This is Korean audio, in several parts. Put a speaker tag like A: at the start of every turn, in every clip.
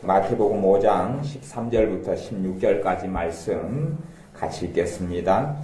A: 마태복음 5장 13절부터 16절까지 말씀 같이 읽겠습니다.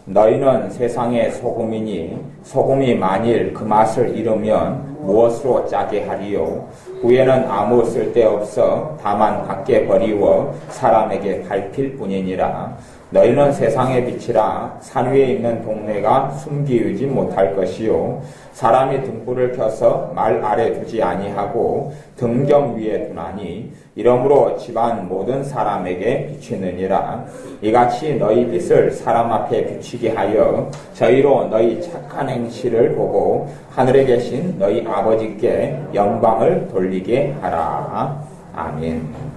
A: 너희는 세상의 소금이니 소금이 만일 그 맛을 잃으면 무엇으로 짜게 하리요? 후에는 아무 쓸데없어 다만 밖에 버리워 사람에게 밟힐 뿐이니라. 너희는 세상의 빛이라. 산 위에 있는 동네가 숨기우지 못할 것이요, 사람이 등불을 켜서 말 아래 두지 아니하고 등경 위에 두나니 이러므로 집안 모든 사람에게 비추느니라. 이같이 너희 빛을 사람 앞에 비추게 하여 저희로 너희 착한 행실을 보고 하늘에 계신 너희 아버지께 영광을 돌리게 하라. 아멘.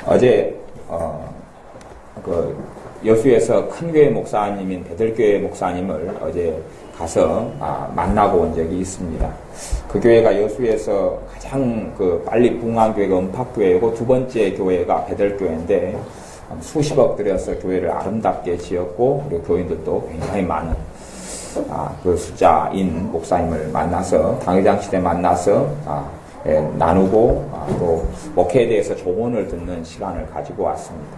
A: 어제 여수에서 큰 교회 목사님인 베들교회 목사님을 어제 가서 만나고 온 적이 있습니다. 그 교회가 여수에서 가장 빨리 부흥한 교회가 은팍교회고 두 번째 교회가 베들교회인데 수십억 들여서 교회를 아름답게 지었고 그리고 교인들도 굉장히 많은 그 숫자인 목사님을 만나서 당회장실에 만나서 나누고 또 목회에 대해서 조언을 듣는 시간을 가지고 왔습니다.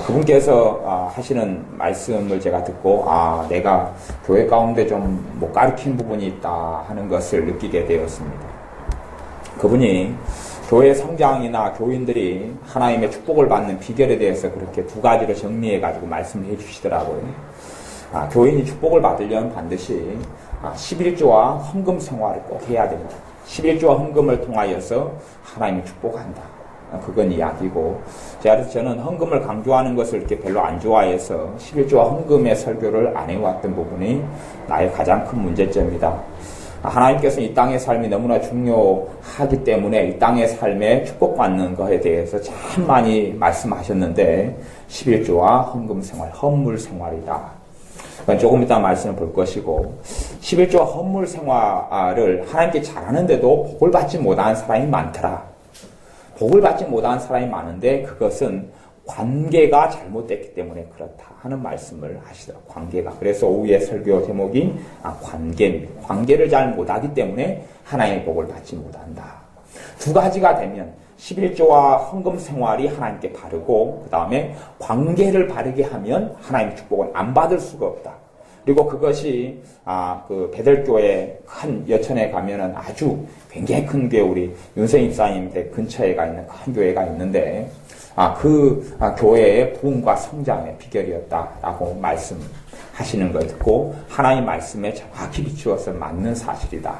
A: 그분께서 하시는 말씀을 제가 듣고 내가 교회 가운데 좀 못 가르친 부분이 있다 하는 것을 느끼게 되었습니다. 그분이 교회 성장이나 교인들이 하나님의 축복을 받는 비결에 대해서 그렇게 두 가지로 정리해 가지고 말씀해 주시더라고요. 교인이 축복을 받으려면 반드시 11조와 헌금 생활을 꼭 해야 됩니다. 11조와 헌금을 통하여서 하나님이 축복한다. 그건 이야기고, 저는 헌금을 강조하는 것을 이렇게 별로 안 좋아해서 11조와 헌금의 설교를 안 해왔던 부분이 나의 가장 큰 문제점이다. 하나님께서는 이 땅의 삶이 너무나 중요하기 때문에 이 땅의 삶에 축복받는 것에 대해서 참 많이 말씀하셨는데 11조와 헌금 생활, 헌물 생활이다. 조금 이따 말씀을 볼 것이고, 11조와 헌물 생활을 하나님께 잘하는데도 복을 받지 못하는 사람이 많더라. 복을 받지 못하는 사람이 많은데 그것은 관계가 잘못됐기 때문에 그렇다 하는 말씀을 하시더라고요. 관계가. 그래서 오후의 설교 제목이 관계입니다. 관계를 잘 못하기 때문에 하나님의 복을 받지 못한다. 두 가지가 되면 11조와 헌금 생활이 하나님께 바르고 그 다음에 관계를 바르게 하면 하나님의 축복을 안 받을 수가 없다. 그리고 그것이 그 베들교회 큰 여천에 가면은 아주 굉장히 큰 교회, 우리 윤생 입사님 댁 근처에 가 있는 큰 교회가 있는데 그 교회의 부흥과 성장의 비결이었다라고 말씀하시는 걸 듣고 하나님 말씀에 정확히 비추어서 맞는 사실이다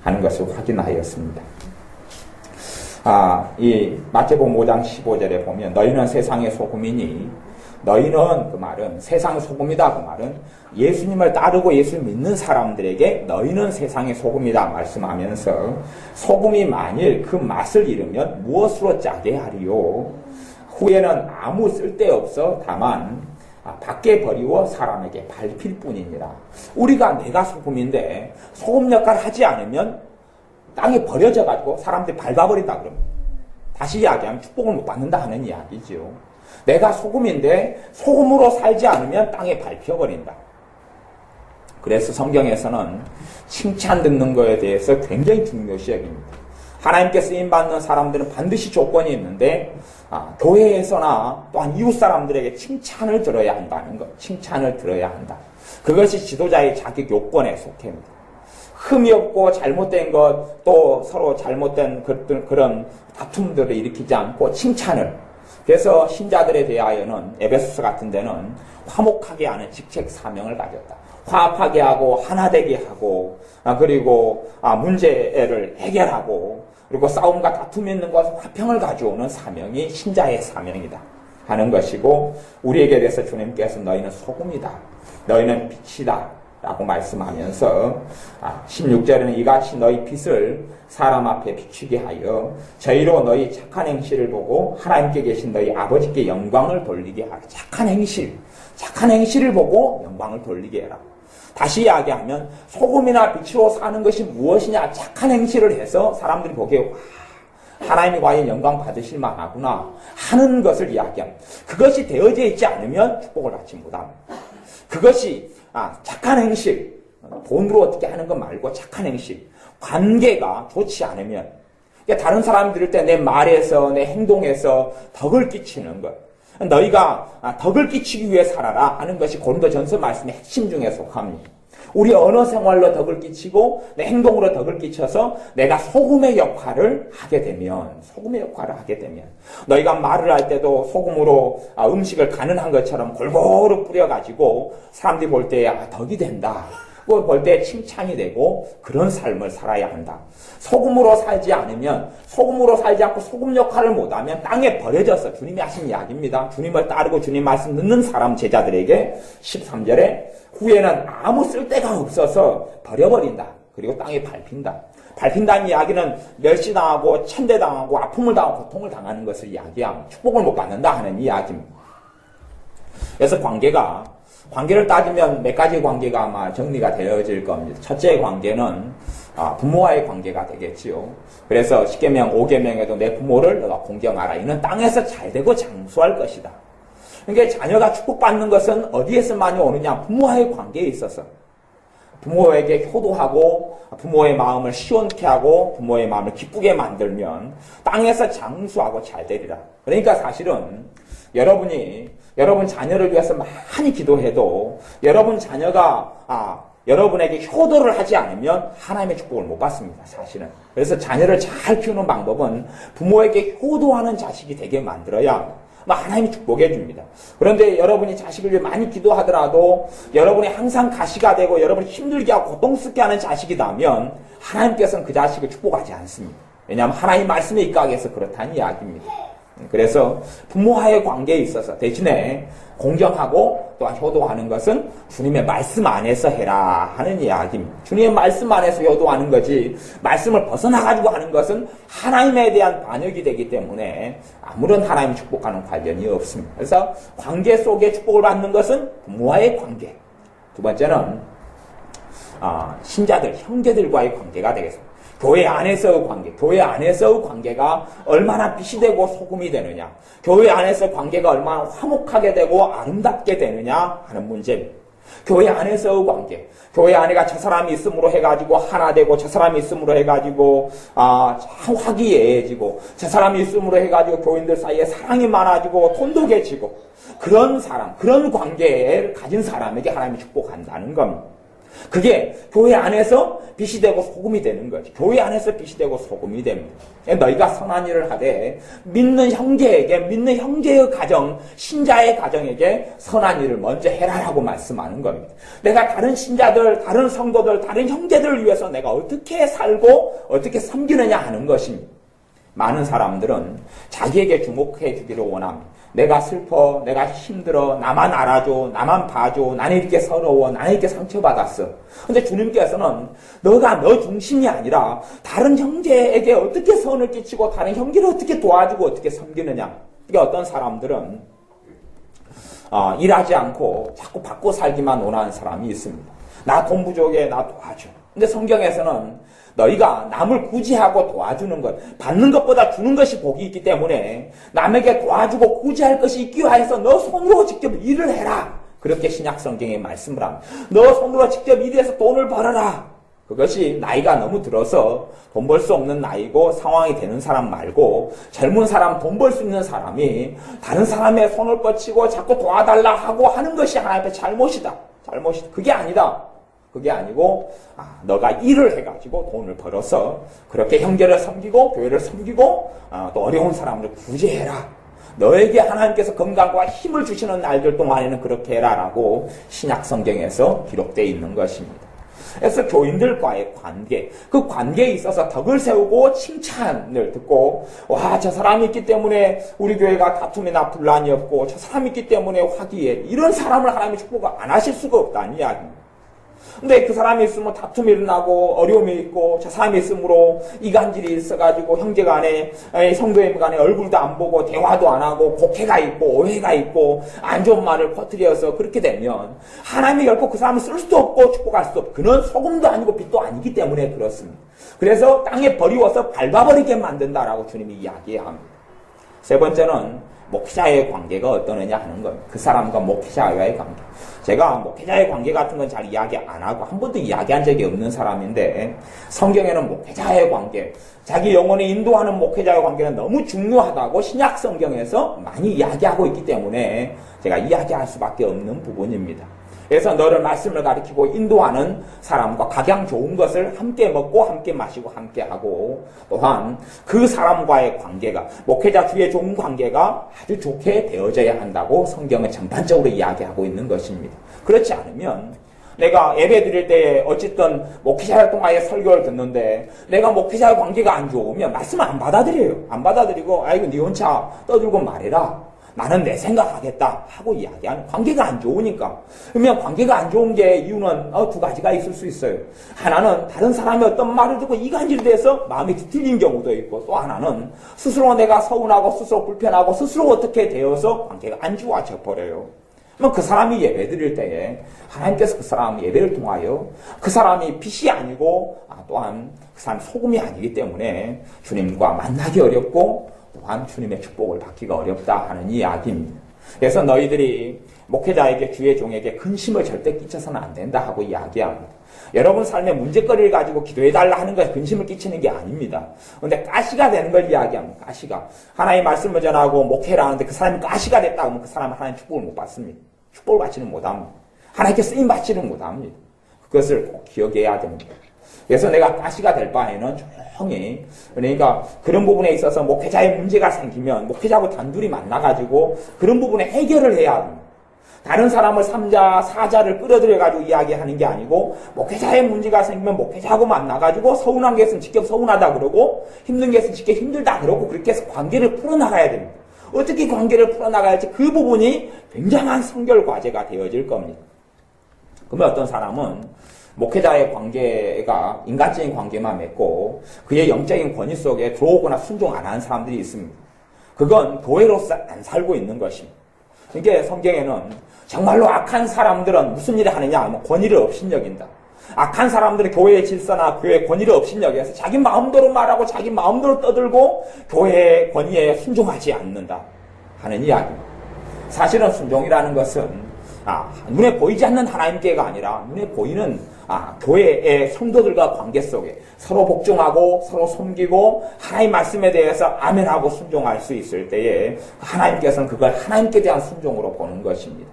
A: 하는 것을 확인하였습니다. 이 마태복음 5장 15절에 보면 너희는 세상의 소금이니, 너희는 그 말은 세상의 소금이다. 그 말은 예수님을 따르고 예수를 믿는 사람들에게 너희는 세상의 소금이다 말씀하면서 소금이 만일 그 맛을 잃으면 무엇으로 짜게 하리요? 후에는 아무 쓸데없어 다만 밖에 버리워 사람에게 밟힐 뿐이니라. 우리가 내가 소금인데 소금 역할을 하지 않으면 땅에 버려져 가지고 사람들이 밟아버린다 그러면 다시 이야기하면 축복을 못 받는다 하는 이야기죠. 내가 소금인데 소금으로 살지 않으면 땅에 밟혀버린다. 그래서 성경에서는 칭찬 듣는 것에 대해서 굉장히 중요시 여깁니다. 하나님께 쓰임받는 사람들은 반드시 조건이 있는데 교회에서나 또한 이웃 사람들에게 칭찬을 들어야 한다는 것. 칭찬을 들어야 한다. 그것이 지도자의 자격 요건에 속해입니다. 흠이 없고 잘못된 것, 또 서로 잘못된 그런 다툼들을 일으키지 않고 칭찬을. 그래서 신자들에 대하여는 에베소서 같은 데는 화목하게 하는 직책 사명을 가졌다. 화합하게 하고 하나 되게 하고 그리고 문제를 해결하고 그리고 싸움과 다툼이 있는 것은 화평을 가져오는 사명이 신자의 사명이다 하는 것이고, 우리에게 대해서 주님께서 너희는 소금이다, 너희는 빛이다 라고 말씀하면서 16절에는 이같이 너희 빛을 사람 앞에 비추게 하여 저희로 너희 착한 행실을 보고 하나님께 계신 너희 아버지께 영광을 돌리게 하라. 착한 행실을 보고 영광을 돌리게 해라. 다시 이야기하면 소금이나 빛으로 사는 것이 무엇이냐? 착한 행실을 해서 사람들이 보기에 하나님이 과연 영광 받으실 만하구나 하는 것을 이야기합니다. 그것이 되어져 있지 않으면 축복을 받지 못합니다. 그것이 착한 행실, 돈으로 어떻게 하는 거 말고 착한 행실, 관계가 좋지 않으면, 그러니까 다른 사람 들을 때 내 말에서, 내 행동에서 덕을 끼치는 것. 너희가 덕을 끼치기 위해 살아라 하는 것이 고린도전서 말씀의 핵심 중에 속합니다. 우리 언어 생활로 덕을 끼치고 내 행동으로 덕을 끼쳐서 내가 소금의 역할을 하게 되면 너희가 말을 할 때도 소금으로 음식을 가는한 것처럼 골고루 뿌려가지고 사람들이 볼 때 덕이 된다. 그걸 볼 때 칭찬이 되고 그런 삶을 살아야 한다. 소금으로 살지 않으면, 소금으로 살지 않고 소금 역할을 못하면 땅에 버려져서, 주님이 하신 이야기입니다. 주님을 따르고 주님 말씀 듣는 사람 제자들에게 13절에 후에는 아무 쓸데가 없어서 버려버린다. 그리고 땅에 밟힌다. 밟힌다는 이야기는 멸시당하고 천대당하고 아픔을 당하고 고통을 당하는 것을 이야기하고 축복을 못 받는다 하는 이야기입니다. 그래서 관계를 따지면 몇 가지 관계가 아마 정리가 되어질 겁니다. 첫째 관계는 부모와의 관계가 되겠지요. 그래서 십계명 5계명에도 내 부모를 너가 공경하라. 이는 땅에서 잘되고 장수할 것이다. 그러니까 자녀가 축복받는 것은 어디에서 많이 오느냐? 부모와의 관계에 있어서. 부모에게 효도하고 부모의 마음을 시원케 하고 부모의 마음을 기쁘게 만들면 땅에서 장수하고 잘 되리라. 그러니까 사실은 여러분 자녀를 위해서 많이 기도해도 여러분 자녀가 여러분에게 효도를 하지 않으면 하나님의 축복을 못 받습니다. 사실은. 그래서 자녀를 잘 키우는 방법은 부모에게 효도하는 자식이 되게 만들어야 하나님이 축복해 줍니다. 그런데 여러분이 자식을 위해 많이 기도하더라도 여러분이 항상 가시가 되고 여러분이 힘들게 하고 고통스럽게 하는 자식이라면 하나님께서는 그 자식을 축복하지 않습니다. 왜냐하면 하나님 말씀에 입각해서 그렇다는 이야기입니다. 그래서 부모와의 관계에 있어서 대신에 공경하고 또한 효도하는 것은 주님의 말씀 안에서 해라 하는 이야기입니다. 주님의 말씀 안에서 효도하는 거지 말씀을 벗어나가지고 하는 것은 하나님에 대한 반역이 되기 때문에 아무런 하나님 축복하는 관련이 없습니다. 그래서 관계 속에 축복을 받는 것은 부모와의 관계. 두 번째는 신자들, 형제들과의 관계가 되겠습니다. 교회 안에서의 관계, 교회 안에서의 관계가 얼마나 빛이 되고 소금이 되느냐, 교회 안에서의 관계가 얼마나 화목하게 되고 아름답게 되느냐 하는 문제입니다. 교회 안에서의 관계, 교회 안에가 저 사람이 있음으로 해가지고 하나 되고, 저 사람이 있음으로 해가지고 화기애애해지고, 저 사람이 있음으로 해가지고 교인들 사이에 사랑이 많아지고 돈독해지고, 그런 사람, 그런 관계를 가진 사람에게 하나님이 축복한다는 겁니다. 그게 교회 안에서 빛이 되고 소금이 되는 거지. 교회 안에서 빛이 되고 소금이 됩니다. 너희가 선한 일을 하되 믿는 형제에게, 믿는 형제의 가정, 신자의 가정에게 선한 일을 먼저 해라라고 말씀하는 겁니다. 내가 다른 신자들, 다른 성도들, 다른 형제들을 위해서 내가 어떻게 살고 어떻게 섬기느냐 하는 것입니다. 많은 사람들은 자기에게 주목해 주기를 원합니다. 내가 슬퍼, 내가 힘들어, 나만 알아줘, 나만 봐줘, 나는 이렇게 서러워, 나는 이렇게 상처받았어. 근데 주님께서는 너가 너 중심이 아니라 다른 형제에게 어떻게 선을 끼치고 다른 형제를 어떻게 도와주고 어떻게 섬기느냐. 이게 어떤 사람들은 일하지 않고 자꾸 받고 살기만 원하는 사람이 있습니다. 나 돈 부족해, 나 도와줘. 근데 성경에서는 너희가 남을 구제하고 도와주는 것, 받는 것보다 주는 것이 복이 있기 때문에 남에게 도와주고 구제할 것이 있기 위해서 너 손으로 직접 일을 해라. 그렇게 신약 성경에 말씀을 합니다. 너 손으로 직접 일해서 돈을 벌어라. 그것이 나이가 너무 들어서 돈 벌 수 없는 나이고 상황이 되는 사람 말고 젊은 사람, 돈 벌 수 있는 사람이 다른 사람의 손을 뻗치고 자꾸 도와달라 하고 하는 것이 하나님의 잘못이다. 그게 아니다. 그게 아니고 너가 일을 해가지고 돈을 벌어서 그렇게 형제를 섬기고 교회를 섬기고 또 어려운 사람을 구제해라. 너에게 하나님께서 건강과 힘을 주시는 날들 동안에는 그렇게 해라라고 신약 성경에서 기록되어 있는 것입니다. 그래서 교인들과의 관계, 그 관계에 있어서 덕을 세우고 칭찬을 듣고 와, 저 사람이 있기 때문에 우리 교회가 다툼이나 분란이 없고 저 사람이 있기 때문에 화기애, 이런 사람을 하나님이 축복을 안 하실 수가 없다는 이야기입니다. 근데 그 사람이 있으면 다툼이 일어나고 어려움이 있고 저 사람이 있으므로 이간질이 있어가지고 형제간에 성도님 간에 얼굴도 안 보고 대화도 안 하고 곡해가 있고 오해가 있고 안 좋은 말을 퍼뜨려서 그렇게 되면 하나님이 결코 그 사람을 쓸 수도 없고 축복할 수도 없고 그는 소금도 아니고 빛도 아니기 때문에 그렇습니다. 그래서 땅에 버리워서 밟아버리게 만든다라고 주님이 이야기합니다. 세 번째는 목회자의 관계가 어떠느냐 하는 것. 그 사람과 목회자와의 관계. 제가 목회자의 관계 같은 건 잘 이야기 안 하고 한 번도 이야기한 적이 없는 사람인데 성경에는 목회자의 관계, 자기 영혼을 인도하는 목회자의 관계는 너무 중요하다고 신약 성경에서 많이 이야기하고 있기 때문에 제가 이야기할 수밖에 없는 부분입니다. 그래서 너를 말씀을 가리키고 인도하는 사람과 각양 좋은 것을 함께 먹고 함께 마시고 함께 하고 또한 그 사람과의 관계가 목회자 주의 좋은 관계가 아주 좋게 되어져야 한다고 성경은 전반적으로 이야기하고 있는 것입니다. 그렇지 않으면 내가 예배 드릴 때 어쨌든 목회자를 통하여 설교를 듣는데 내가 목회자의 관계가 안 좋으면 말씀을 안 받아들여요. 안 받아들이고 아이고 니 혼자 떠들고 말해라. 나는 내 생각하겠다 하고 이야기하는 관계가 안 좋으니까. 그러면 관계가 안 좋은 게 이유는 두 가지가 있을 수 있어요. 하나는 다른 사람이 어떤 말을 듣고 이간질돼서 마음이 뒤틀린 경우도 있고 또 하나는 스스로 내가 서운하고 스스로 불편하고 스스로 어떻게 되어서 관계가 안 좋아져 버려요. 그럼 그 사람이 예배 드릴 때에 하나님께서 그 사람 예배를 통하여 그 사람이 빛이 아니고 또한 그 사람 소금이 아니기 때문에 주님과 만나기 어렵고 또한 주님의 축복을 받기가 어렵다 하는 이야기입니다. 그래서 너희들이 목회자에게 주의 종에게 근심을 절대 끼쳐서는 안 된다 하고 이야기합니다. 여러분 삶의 문제거리를 가지고 기도해달라 하는 것에 근심을 끼치는 게 아닙니다. 그런데 가시가 되는 걸 이야기합니다. 가시가. 하나님의 말씀을 전하고 목회를 하는데 그 사람이 가시가 됐다 하면 그 사람은 하나님 축복을 못 받습니다. 축복을 받지는 못합니다. 하나님께 쓰임 받지는 못합니다. 그것을 꼭 기억해야 됩니다. 그래서 내가 가시가 될 바에는 조용히 그러니까 그런 부분에 있어서 목회자의 문제가 생기면 목회자하고 단둘이 만나가지고 그런 부분에 해결을 해야 합니다. 다른 사람을 3자, 4자를 끌어들여가지고 이야기하는 게 아니고 목회자의 문제가 생기면 목회자하고 만나가지고 서운한 게 있으면 직접 서운하다 그러고 힘든 게 있으면 직접 힘들다 그러고 그렇게 해서 관계를 풀어나가야 됩니다. 어떻게 관계를 풀어나가야지 그 부분이 굉장한 성결 과제가 되어질 겁니다. 그러면 어떤 사람은 목회자의 관계가 인간적인 관계만 맺고 그의 영적인 권위 속에 들어오거나 순종 안 하는 사람들이 있습니다. 그건 교회로서 안 살고 있는 것입니다. 이게 성경에는 정말로 악한 사람들은 무슨 일을 하느냐 하면 권위를 업신여긴다. 악한 사람들은 교회의 질서나 교회의 권위를 업신여겨서 자기 마음대로 말하고 자기 마음대로 떠들고 교회의 권위에 순종하지 않는다 하는 이야기입니다. 사실은 순종이라는 것은 눈에 보이지 않는 하나님께가 아니라 눈에 보이는 교회의 성도들과 관계 속에 서로 복종하고 서로 섬기고 하나님 말씀에 대해서 아멘하고 순종할 수 있을 때에 하나님께서는 그걸 하나님께 대한 순종으로 보는 것입니다.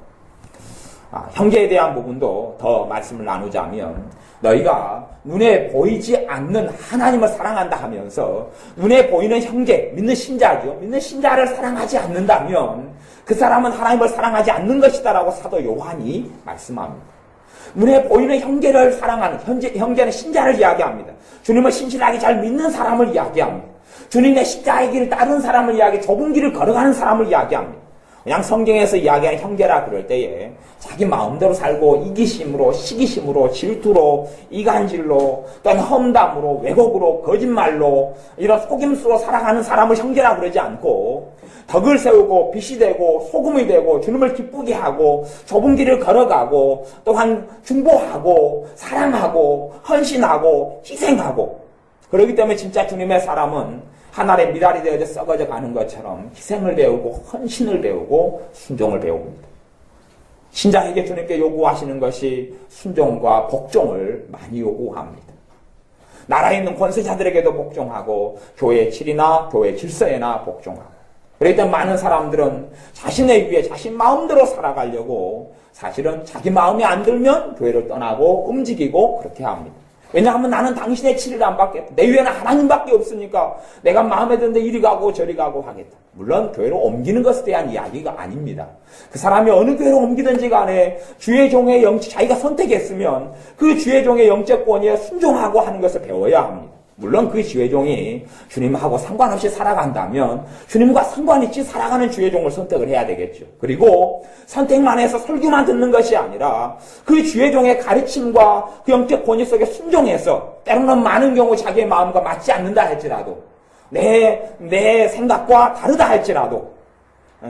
A: 형제에 대한 부분도 더 말씀을 나누자면 너희가 눈에 보이지 않는 하나님을 사랑한다 하면서 눈에 보이는 형제, 믿는 신자죠. 믿는 신자를 사랑하지 않는다면 그 사람은 하나님을 사랑하지 않는 것이다 라고 사도 요한이 말씀합니다. 눈에 보이는 형제를 사랑하는 형제는 신자를 이야기합니다. 주님을 신실하게 잘 믿는 사람을 이야기합니다. 주님의 십자가의 길을 따르는 사람을 좁은 길을 걸어가는 사람을 이야기합니다. 그냥 성경에서 이야기하는 형제라 그럴 때에 자기 마음대로 살고 이기심으로 시기심으로 질투로 이간질로 또는 험담으로 왜곡으로 거짓말로 이런 속임수로 살아가는 사람을 형제라 그러지 않고 덕을 세우고 빛이 되고 소금이 되고 주님을 기쁘게 하고 좁은 길을 걸어가고 또한 중보하고 사랑하고 헌신하고 희생하고 그렇기 때문에 진짜 주님의 사람은 하늘의 미랄이 되어져 썩어져 가는 것처럼 희생을 배우고 헌신을 배우고 순종을 배웁니다. 신자에게 주님께 요구하시는 것이 순종과 복종을 많이 요구합니다. 나라에 있는 권세자들에게도 복종하고 교회의 질이나 교회의 질서에나 복종하고 그렇기 때문에 많은 사람들은 자신의 위에 자신 마음대로 살아가려고 사실은 자기 마음에 안 들면 교회를 떠나고 움직이고 그렇게 합니다. 왜냐하면 나는 당신의 치를 안 받겠다. 내 위에는 하나님밖에 없으니까 내가 마음에 드는데 이리 가고 저리 가고 하겠다. 물론 교회로 옮기는 것에 대한 이야기가 아닙니다. 그 사람이 어느 교회로 옮기든지 간에 주의 종의 자기가 선택했으면 그 주의 종의 영적 권위에 순종하고 하는 것을 배워야 합니다. 물론 그 주의 종이 주님하고 상관없이 살아간다면 주님과 상관있이 살아가는 주의 종을 선택을 해야 되겠죠. 그리고 선택만 해서 설교만 듣는 것이 아니라 그 주의 종의 가르침과 그 영적 권위 속에 순종해서 때로는 많은 경우 자기의 마음과 맞지 않는다 할지라도 내 생각과 다르다 할지라도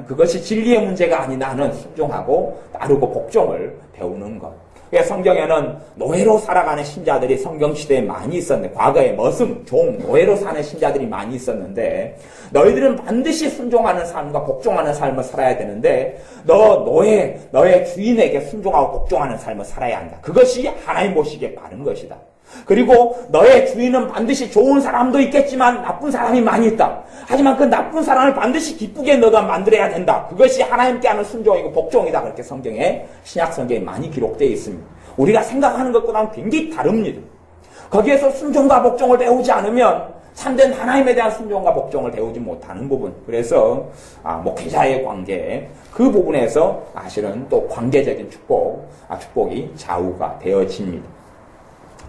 A: 그것이 진리의 문제가 아닌 나는 순종하고 따르고 복종을 배우는 것. 성경에는 노예로 살아가는 신자들이 성경시대에 많이 있었는데, 과거에 머슴, 종, 노예로 사는 신자들이 많이 있었는데, 너희들은 반드시 순종하는 삶과 복종하는 삶을 살아야 되는데, 너의 주인에게 순종하고 복종하는 삶을 살아야 한다. 그것이 하나님 보시기에 바른 것이다. 그리고 너의 주인은 반드시 좋은 사람도 있겠지만 나쁜 사람이 많이 있다. 하지만 그 나쁜 사람을 반드시 기쁘게 너가 만들어야 된다. 그것이 하나님께 하는 순종이고 복종이다. 그렇게 성경에, 신약 성경에 많이 기록되어 있습니다. 우리가 생각하는 것과는 굉장히 다릅니다. 거기에서 순종과 복종을 배우지 않으면 참된 하나님에 대한 순종과 복종을 배우지 못하는 부분. 그래서 목회자의 관계, 그 부분에서 사실은 또 관계적인 축복이 좌우가 되어집니다.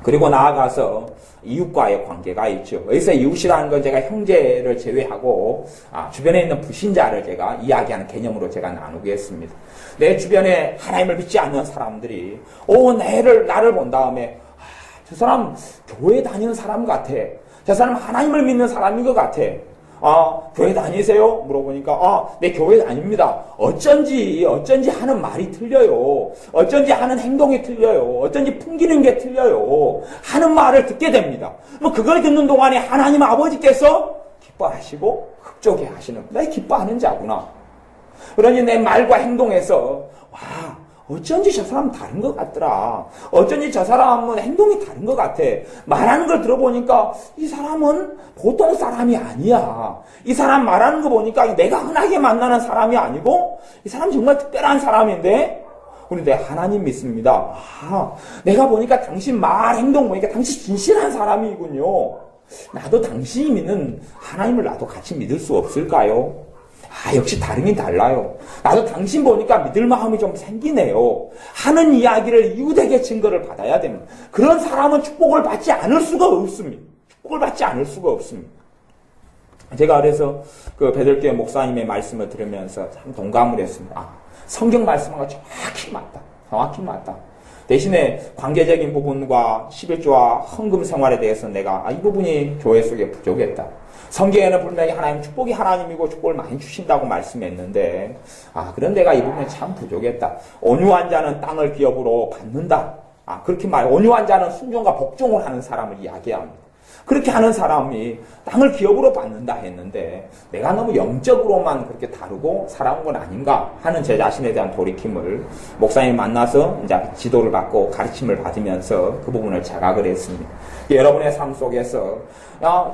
A: 그리고 나아가서 이웃과의 관계가 있죠. 여기서 이웃이라는 건 제가 형제를 제외하고 주변에 있는 불신자를 제가 이야기하는 개념으로 제가 나누겠습니다. 내 주변에 하나님을 믿지 않는 사람들이 나를 본 다음에 저 사람 교회 다니는 사람 같아. 저 사람 하나님을 믿는 사람인 것 같아. 교회 다니세요? 물어보니까 네, 교회 다닙니다. 어쩐지 하는 말이 틀려요. 어쩐지 하는 행동이 틀려요. 어쩐지 풍기는 게 틀려요. 하는 말을 듣게 됩니다. 그걸 듣는 동안에 하나님 아버지께서 기뻐하시고 흡족해 하시는, 나 기뻐하는 자구나. 그러니 내 말과 행동에서 어쩐지 저 사람 다른 것 같더라. 어쩐지 저 사람은 행동이 다른 것 같아. 말하는 걸 들어보니까 이 사람은 보통 사람이 아니야. 이 사람 말하는 거 보니까 내가 흔하게 만나는 사람이 아니고 이 사람 정말 특별한 사람인데, 우리 내가 하나님 믿습니다. 내가 보니까 당신 말, 행동 보니까 당신 진실한 사람이군요. 나도 당신이 믿는 하나님을 나도 같이 믿을 수 없을까요? 역시 다르긴 달라요. 나도 당신 보니까 믿을 마음이 좀 생기네요. 하는 이야기를 이웃에게 증거를 받아야 됩니다. 그런 사람은 축복을 받지 않을 수가 없습니다. 축복을 받지 않을 수가 없습니다. 제가 그래서 그 베들교회 목사님의 말씀을 들으면서 참 동감을 했습니다. 성경 말씀과 정확히 맞다. 대신에 관계적인 부분과 11조와 헌금 생활에 대해서 내가 이 부분이 교회 속에 부족했다. 성경에는 분명히 하나님 축복이 하나님이고 축복을 많이 주신다고 말씀했는데 그런 내가 이 부분에 참 부족했다. 온유한 자는 땅을 기업으로 받는다. 그렇게 온유한 자는 순종과 복종을 하는 사람을 이야기합니다. 그렇게 하는 사람이 땅을 기업으로 받는다 했는데 내가 너무 영적으로만 그렇게 다루고 살아온 건 아닌가 하는 제 자신에 대한 돌이킴을 목사님 만나서 이제 지도를 받고 가르침을 받으면서 그 부분을 자각을 했습니다. 여러분의 삶 속에서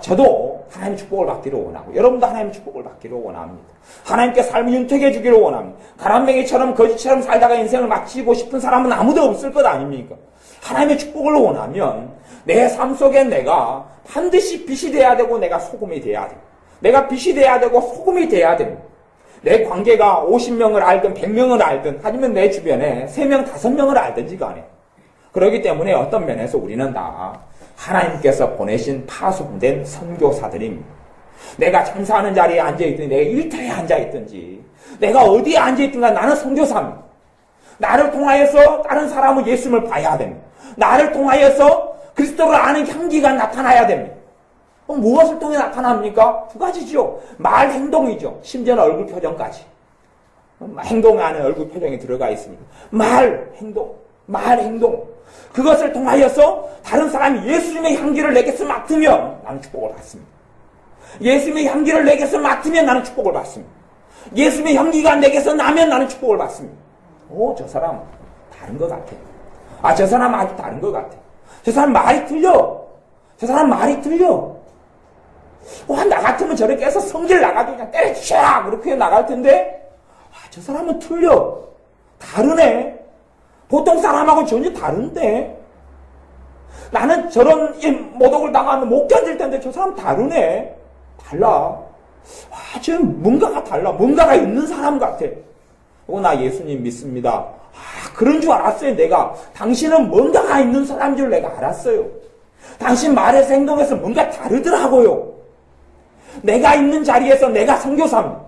A: 저도 하나님의 축복을 받기를 원하고 여러분도 하나님의 축복을 받기를 원합니다. 하나님께 삶을 윤택해 주기를 원합니다. 가람뱅이처럼 거지처럼 살다가 인생을 마치고 싶은 사람은 아무도 없을 것 아닙니까? 하나님의 축복을 원하면 내 삶 속에 내가 반드시 빛이 돼야 되고 내가 소금이 돼야 됩니다. 내가 빛이 돼야 되고 소금이 돼야 됩니다. 내 관계가 50명을 알든 100명을 알든 아니면 내 주변에 3명, 5명을 알든지 간에 그렇기 때문에 어떤 면에서 우리는 다 하나님께서 보내신 파송된 선교사들입니다. 내가 장사하는 자리에 앉아있든지 내가 일터에 앉아있든지 내가 어디에 앉아있든가 나는 선교사입니다. 나를 통하여서 다른 사람은 예수님을 봐야 됩니다. 나를 통하여서 그리스도를 아는 향기가 나타나야 됩니다. 무엇을 통해 나타납니까? 2가지죠. 말, 행동이죠. 심지어는 얼굴 표정까지. 행동 안에 얼굴 표정이 들어가 있습니다. 말, 행동. 그것을 통하여서 다른 사람이 예수님의 향기를 내게서 맡으면 나는 축복을 받습니다. 예수님의 향기를 내게서 맡으면 나는 축복을 받습니다. 예수님의 향기가 내게서 나면 나는 축복을 받습니다. 저 사람 다른 것 같아. 저 사람 아주 다른 것 같아. 저 사람 말이 틀려. 나 같으면 저렇게 해서 성질 나가도 그냥 때려치자 그렇게 나갈 텐데 저 사람은 틀려. 다르네. 보통 사람하고 전혀 다른데 나는 저런 모독을 당하면 못 견딜 텐데 저 사람 다르네. 달라. 저 뭔가가 달라. 뭔가가 있는 사람 같아. 나 예수님 믿습니다. 그런 줄 알았어요. 내가 당신은 뭔가가 있는 사람인 줄 내가 알았어요. 당신 말에서 행동에서 뭔가 다르더라고요. 내가 있는 자리에서 내가 선교사입니다.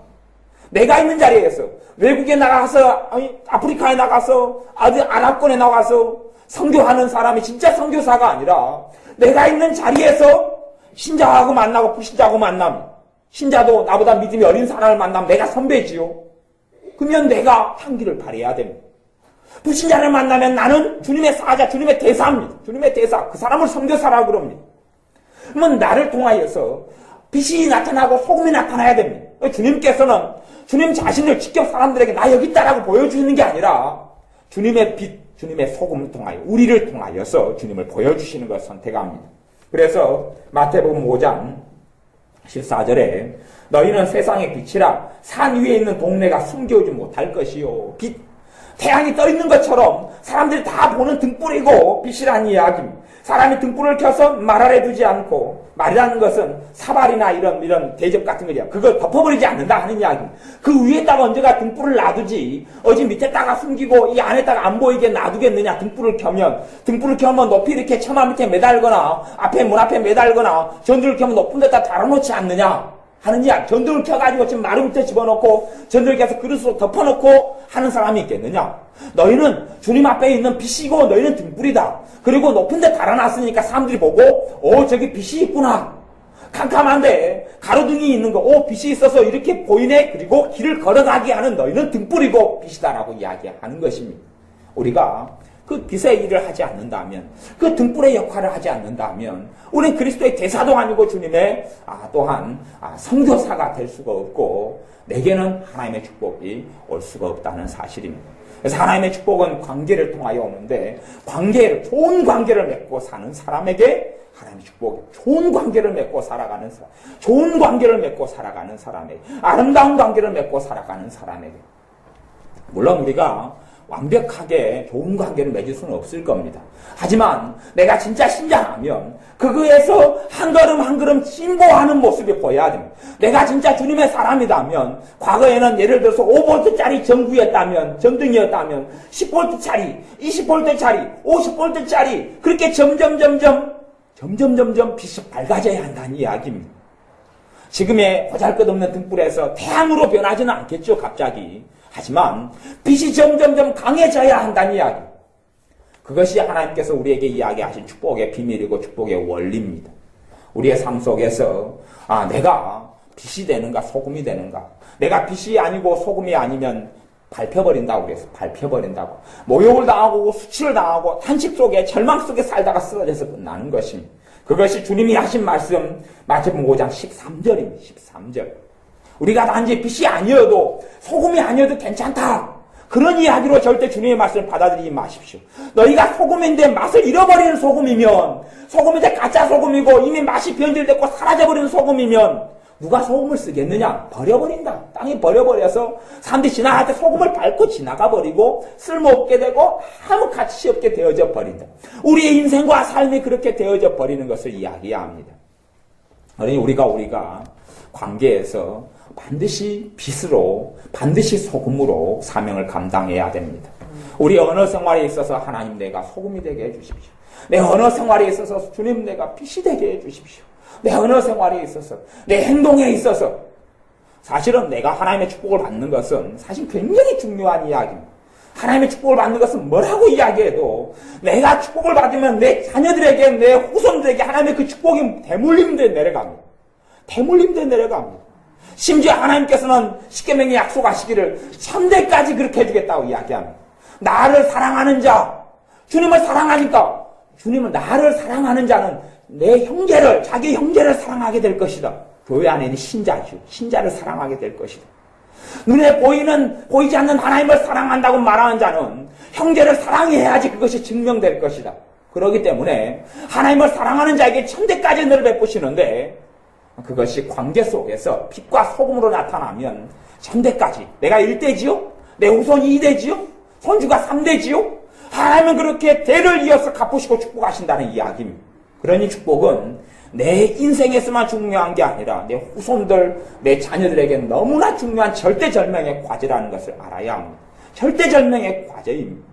A: 내가 있는 자리에서 외국에 나가서 아프리카에 나가서 아랍권에 나가서 선교하는 사람이 진짜 선교사가 아니라 내가 있는 자리에서 신자하고 만나고 불신자하고 만나면 신자도 나보다 믿음이 어린 사람을 만나면 내가 선배지요. 그러면 내가 향기를 발해야 됩니다. 불신자를 만나면 나는 주님의 사자, 주님의 대사입니다. 주님의 대사, 그 사람을 섬겨사라고 그럽니다. 그러면 나를 통하여서 빛이 나타나고 소금이 나타나야 됩니다. 주님께서는 주님 자신을 직접 사람들에게 나 여기 있다라고 보여주시는 게 아니라 주님의 빛, 주님의 소금을 통하여 우리를 통하여서 주님을 보여주시는 것을 선택합니다. 그래서 마태복음 5장 14절에 너희는 세상의 빛이라 산 위에 있는 동네가 숨겨오지 못할 것이요. 빛, 태양이 떠 있는 것처럼 사람들이 다 보는 등불이고 빛이라는 이야기입니다. 사람이 등불을 켜서 말 아래 두지 않고, 말이라는 것은 사발이나 이런 대접 같은 거죠. 그걸 덮어버리지 않는다 하는 이야기입니다. 그 위에다가 언제가 등불을 놔두지, 어디 밑에다가 숨기고 이 안에다가 안 보이게 놔두겠느냐. 등불을 켜면 높이 이렇게 처마 밑에 매달거나 앞에 문 앞에 매달거나, 전등을 켜면 높은 데다 달아놓지 않느냐 하는 이야기. 전등을 켜가지고 지금 마루 밑에 집어넣고 전등을 켜서 그릇으로 덮어놓고 하는 사람이 있겠느냐. 너희는 주님 앞에 있는 빛이고 너희는 등불이다. 그리고 높은 데 달아놨으니까 사람들이 보고 저기 빛이 있구나. 캄캄한데 가로등이 있는 거 빛이 있어서 이렇게 보이네. 그리고 길을 걸어가게 하는 너희는 등불이고 빛이다라고 이야기하는 것입니다. 우리가 그 빛의 일을 하지 않는다면, 그 등불의 역할을 하지 않는다면 우리는 그리스도의 대사도 아니고 주님의 또한 선교사가 될 수가 없고 내게는 하나님의 축복이 올 수가 없다는 사실입니다. 그래서 하나님의 축복은 관계를 통하여 오는데, 좋은 관계를 맺고 사는 사람에게 하나님의 축복이, 좋은 관계를 맺고 살아가는 사람, 좋은 관계를 맺고 살아가는 사람에게, 아름다운 관계를 맺고 살아가는 사람에게. 물론 우리가 완벽하게 좋은 관계를 맺을 수는 없을 겁니다. 하지만 내가 진짜 신자라면 그거에서 한 걸음 한 걸음 진보하는 모습이 보여야 됩니다. 내가 진짜 주님의 사람이라면, 과거에는 예를 들어서 5V짜리 전등이었다면 10V짜리, 20V짜리, 50V짜리 그렇게 점점 빛이 밝아져야 한다는 이야기입니다. 지금의 보잘것없는 등불에서 태양으로 변하지는 않겠죠, 갑자기. 하지만 빛이 점점 강해져야 한다는 이야기. 그것이 하나님께서 우리에게 이야기하신 축복의 비밀이고 축복의 원리입니다. 우리의 삶 속에서 내가 빛이 되는가 소금이 되는가. 내가 빛이 아니고 소금이 아니면 밟혀버린다고 그래서 밟혀버린다고. 모욕을 당하고 수치를 당하고 탄식 속에 절망 속에 살다가 쓰러져서 끝나는 것입니다. 그것이 주님이 하신 말씀 마태복음 5장 13절입니다. 13절. 우리가 단지 빛이 아니어도 소금이 아니어도 괜찮다. 그런 이야기로 절대 주님의 말씀을 받아들이지 마십시오. 너희가 소금인데 맛을 잃어버리는 소금이면, 소금인데 가짜 소금이고 이미 맛이 변질됐고 사라져버리는 소금이면 누가 소금을 쓰겠느냐? 버려버린다. 땅에 버려버려서 사람들이 지나갈 때 소금을 밟고 지나가버리고 쓸모없게 되고 아무 가치 없게 되어져 버린다. 우리의 인생과 삶이 그렇게 되어져 버리는 것을 이야기합니다. 그러니 우리가 관계에서 반드시 빛으로, 반드시 소금으로 사명을 감당해야 됩니다. 우리 언어 생활에 있어서 하나님 내가 소금이 되게 해주십시오. 내 언어 생활에 있어서 주님 내가 빛이 되게 해주십시오. 내 언어 생활에 있어서, 내 행동에 있어서. 사실은 내가 하나님의 축복을 받는 것은 사실 굉장히 중요한 이야기입니다. 하나님의 축복을 받는 것은 뭐라고 이야기해도 내가 축복을 받으면 내 자녀들에게, 내 후손들에게 하나님의 그 축복이 대물림대 내려갑니다. 대물림대 내려갑니다. 심지어 하나님께서는 십계명에 약속하시기를 천대까지 그렇게 해주겠다고 이야기합니다. 나를 사랑하는 자, 주님을 사랑하니까 주님은 나를 사랑하는 자는 내 형제를, 자기 형제를 사랑하게 될 것이다. 교회 안에 있는 신자죠. 신자를 사랑하게 될 것이다. 눈에 보이지 않는 하나님을 사랑한다고 말하는 자는 형제를 사랑해야지 그것이 증명될 것이다. 그렇기 때문에 하나님을 사랑하는 자에게 천대까지 은혜를 베푸시는데, 그것이 관계 속에서 빛과 소금으로 나타나면 천대까지. 내가 1대지요? 내 후손이 2대지요? 손주가 3대지요? 하나님은 그렇게 대를 이어서 갚으시고 축복하신다는 이야기입니다. 그러니 축복은 내 인생에서만 중요한 게 아니라 내 후손들, 내 자녀들에게 너무나 중요한 절대절명의 과제라는 것을 알아야 합니다. 절대절명의 과제입니다.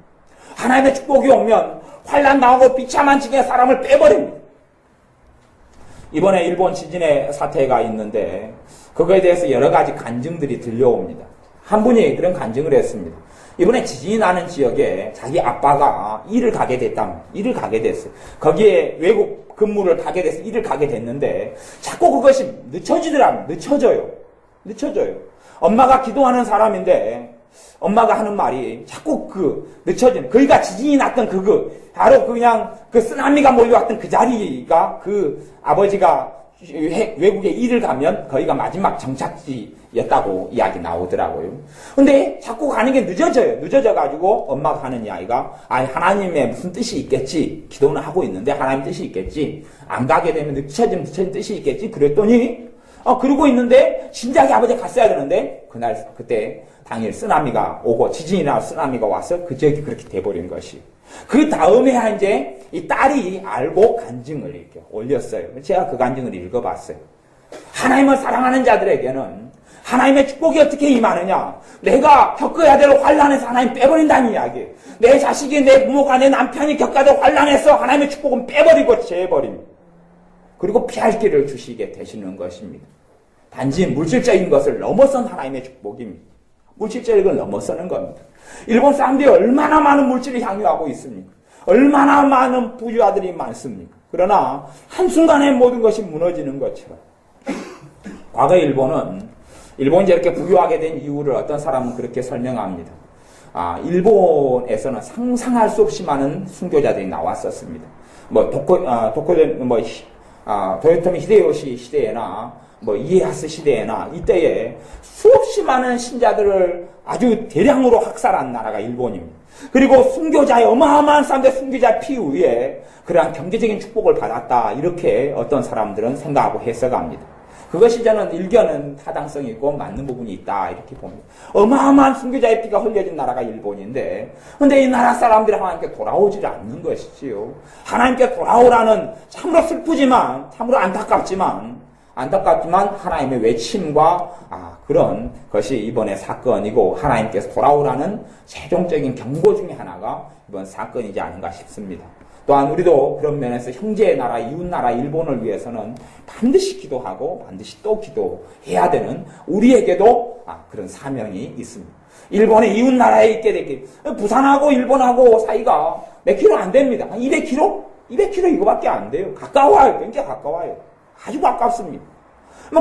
A: 하나님의 축복이 오면 환난 나오고 비참한 징에 사람을 빼버립니다. 이번에 일본 지진의 사태가 있는데 그거에 대해서 여러 가지 간증들이 들려옵니다. 한 분이 그런 간증을 했습니다. 이번에 지진이 나는 지역에 자기 아빠가 일을 가게 됐어요. 거기에 외국 근무를 가게 돼서 일을 가게 됐는데 자꾸 그것이 늦춰져요. 엄마가 기도하는 사람인데 엄마가 하는 말이 자꾸 늦춰진, 거기가 지진이 났던 바로 그냥 쓰나미가 몰려왔던 그 자리가 아버지가 외국에 일을 가면 거기가 마지막 정착지였다고 이야기 나오더라고요. 근데 자꾸 가는 게 늦어져요. 늦어져가지고 엄마가 하는 이야기가, 하나님의 무슨 뜻이 있겠지. 기도는 하고 있는데 하나님 뜻이 있겠지. 안 가게 되면 늦춰진 뜻이 있겠지. 그랬더니, 그러고 있는데, 진작에 아버지가 갔어야 되는데, 그때 당일 쓰나미가 오고, 지진이나 쓰나미가 와서 그 지역이 그렇게 돼버린 것이. 그 다음에 이제 이 딸이 알고 간증을 이렇게 올렸어요. 제가 그 간증을 읽어봤어요. 하나님을 사랑하는 자들에게는 하나님의 축복이 어떻게 임하느냐? 내가 겪어야 될 환난에서 하나님 빼버린다는 이야기예요. 내 자식이, 내 부모가, 내 남편이 겪어야 될 환난에서 하나님의 축복은 빼버리고 제해버립니다. 그리고 피할 길을 주시게 되시는 것입니다. 단지 물질적인 것을 넘어선 하나님의 축복입니다. 물질적인 걸 넘어서는 겁니다. 일본 사람들이 얼마나 많은 물질을 향유하고 있습니까? 얼마나 많은 부유아들이 많습니까? 그러나 한순간에 모든 것이 무너지는 것처럼 과거 일본이 이렇게 부유하게 된 이유를 어떤 사람은 그렇게 설명합니다. 일본에서는 상상할 수 없이 많은 순교자들이 나왔었습니다. 도요토미 히데요시 시대에나 이에야스 시대에나 이때에 수없이 많은 신자들을 아주 대량으로 학살한 나라가 일본입니다. 그리고 순교자의 어마어마한 사람들 순교자 피 위에 그러한 경제적인 축복을 받았다. 이렇게 어떤 사람들은 생각하고 해석합니다. 그것이 저는 일견은 타당성이 있고 맞는 부분이 있다. 이렇게 봅니다. 어마어마한 순교자의 피가 흘려진 나라가 일본인데 근데 이 나라 사람들이 하나님께 돌아오질 않는 것이지요. 하나님께 돌아오라는 참으로 슬프지만 참으로 안타깝지만 하나님의 외침과 그런 것이 이번의 사건이고 하나님께서 돌아오라는 최종적인 경고 중에 하나가 이번 사건이지 않은가 싶습니다. 또한 우리도 그런 면에서 형제의 나라, 이웃 나라 일본을 위해서는 반드시 기도하고 반드시 또 기도해야 되는 우리에게도 그런 사명이 있습니다. 일본의 이웃 나라에 있게 되기 부산하고 일본하고 사이가 몇 킬로 안 됩니다. 200킬로? 200킬로 이거밖에 안 돼요. 가까워요. 굉장히 가까워요. 아주 가깝습니다.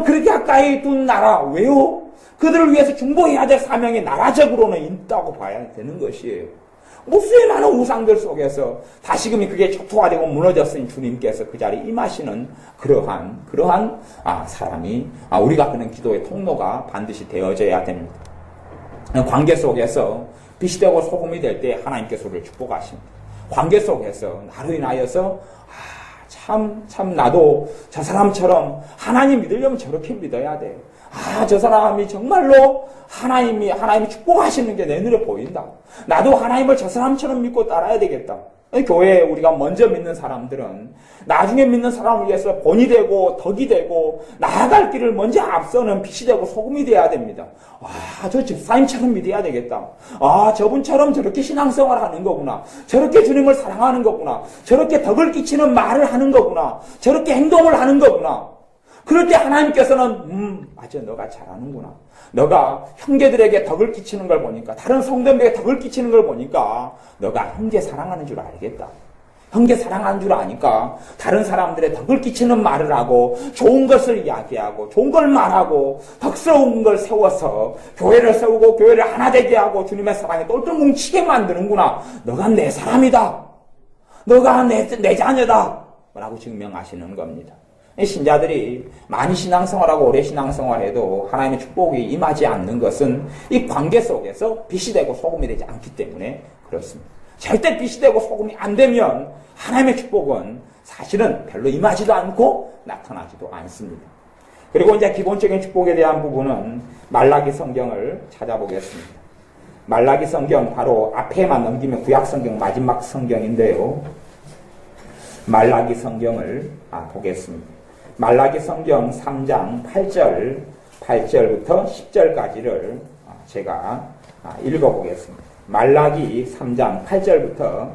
A: 그렇게 가까이 둔 나라, 왜요? 그들을 위해서 중보해야 될 사명이 나라적으로는 있다고 봐야 되는 것이에요. 무수히 많은 우상들 속에서 다시금이 그게 초토화되고 무너졌으니 주님께서 그 자리에 임하시는 그러한 사람이 우리가 그런 기도의 통로가 반드시 되어져야 됩니다. 관계 속에서 빛이 되고 소금이 될 때 하나님께서 우리를 축복하십니다. 관계 속에서 나로 인하여서 참 나도 저 사람처럼 하나님 믿으려면 저렇게 믿어야 돼. 저 사람이 정말로 하나님이 축복하시는 게 내 눈에 보인다. 나도 하나님을 저 사람처럼 믿고 따라야 되겠다. 교회에 우리가 먼저 믿는 사람들은 나중에 믿는 사람을 위해서 본이 되고 덕이 되고 나아갈 길을 먼저 앞서는 빛이 되고 소금이 돼야 됩니다. 저 집사님처럼 믿어야 되겠다. 저분처럼 저렇게 신앙생활을 하는 거구나. 저렇게 주님을 사랑하는 거구나. 저렇게 덕을 끼치는 말을 하는 거구나. 저렇게 행동을 하는 거구나. 그럴 때 하나님께서는 맞아, 너가 잘하는구나. 너가 형제들에게 덕을 끼치는 걸 보니까, 다른 성도들에게 덕을 끼치는 걸 보니까 너가 형제 사랑하는 줄 알겠다. 형제 사랑하는 줄 아니까 다른 사람들의 덕을 끼치는 말을 하고 좋은 것을 이야기하고 좋은 걸 말하고 덕스러운 걸 세워서 교회를 세우고 교회를 하나 되게 하고 주님의 사랑에 똘똘 뭉치게 만드는구나. 너가 내 사람이다. 너가 내 자녀다. 라고 증명하시는 겁니다. 신자들이 많이 신앙생활하고 오래 신앙생활해도 하나님의 축복이 임하지 않는 것은 이 관계 속에서 빛이 되고 소금이 되지 않기 때문에 그렇습니다. 절대 빛이 되고 소금이 안 되면 하나님의 축복은 사실은 별로 임하지도 않고 나타나지도 않습니다. 그리고 이제 기본적인 축복에 대한 부분은 말라기 성경을 찾아보겠습니다. 말라기 성경 바로 앞에만 넘기면 구약 성경 마지막 성경인데요. 말라기 성경을 보겠습니다. 말라기 성경 3장 8절부터 10절까지를 제가 읽어보겠습니다. 말라기 3장 8절부터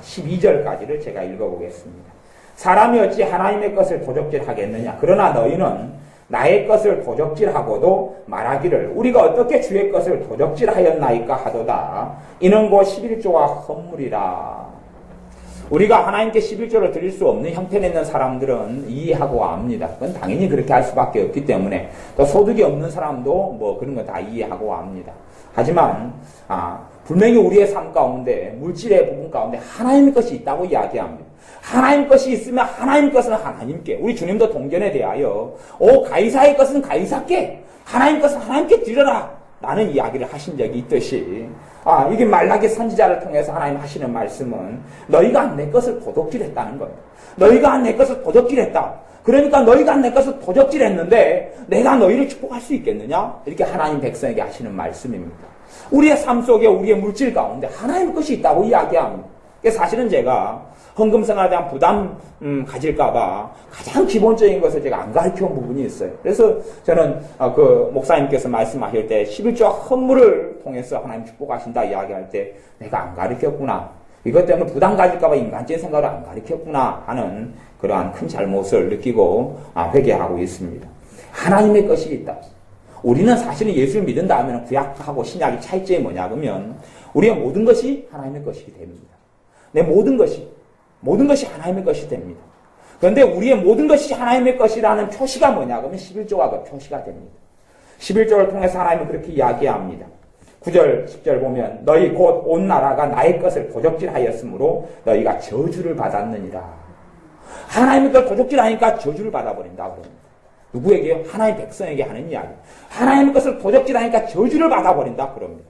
A: 12절까지를 제가 읽어보겠습니다. 사람이 어찌 하나님의 것을 도적질하겠느냐? 그러나 너희는 나의 것을 도적질하고도 말하기를 우리가 어떻게 주의 것을 도적질하였나이까 하도다. 이는 곧 11조와 헌물이라. 우리가 하나님께 11조를 드릴 수 없는 형편에 있는 사람들은 이해하고 압니다. 그건 당연히 그렇게 할 수밖에 없기 때문에 또 소득이 없는 사람도 뭐 그런 거 다 이해하고 압니다. 하지만 분명히 우리의 삶 가운데 물질의 부분 가운데 하나님의 것이 있다고 이야기합니다. 하나님 것이 있으면 하나님 것은 하나님께, 우리 주님도 동전에 대하여 가이사의 것은 가이사께, 하나님 것은 하나님께 드려라 라는 이야기를 하신 적이 있듯이 이게 말라기 선지자를 통해서 하나님 하시는 말씀은 너희가 내 것을 도둑질했다는 겁니다. 너희가 내 것을 도둑질했다. 그러니까 너희가 내 것을 도둑질했는데 내가 너희를 축복할 수 있겠느냐? 이렇게 하나님 백성에게 하시는 말씀입니다. 우리의 삶 속에 우리의 물질 가운데 하나님의 것이 있다고 이야기합니다. 사실은 제가 헌금생활에 대한 부담 가질까봐 가장 기본적인 것을 제가 안 가르쳐온 부분이 있어요. 그래서 저는 그 목사님께서 말씀하실 때 11조 헌물을 통해서 하나님 축복하신다 이야기할 때 내가 안 가르쳤구나. 이것 때문에 부담 가질까봐 인간적인 생각을 안 가르쳤구나 하는 그러한 큰 잘못을 느끼고 회개하고 있습니다. 하나님의 것이 있다. 우리는 사실은 예수를 믿은 다음에는 구약하고 신약의 차이점이 뭐냐 그러면 우리의 모든 것이 하나님의 것이 됩니다. 내 모든 것이 하나님의 것이 됩니다. 그런데 우리의 모든 것이 하나님의 것이라는 표시가 뭐냐 그러면 11조가 그 표시가 됩니다. 11조를 통해서 하나님은 그렇게 이야기합니다. 9절, 10절 보면 너희 곧 온 나라가 나의 것을 도적질하였으므로 너희가 저주를 받았느니라. 하나님의 것을 도적질하니까 저주를 받아버린다 그럽니다. 누구에게요? 하나님 백성에게 하는 이야기. 하나님의 것을 도적질하니까 저주를 받아버린다 그럽니다.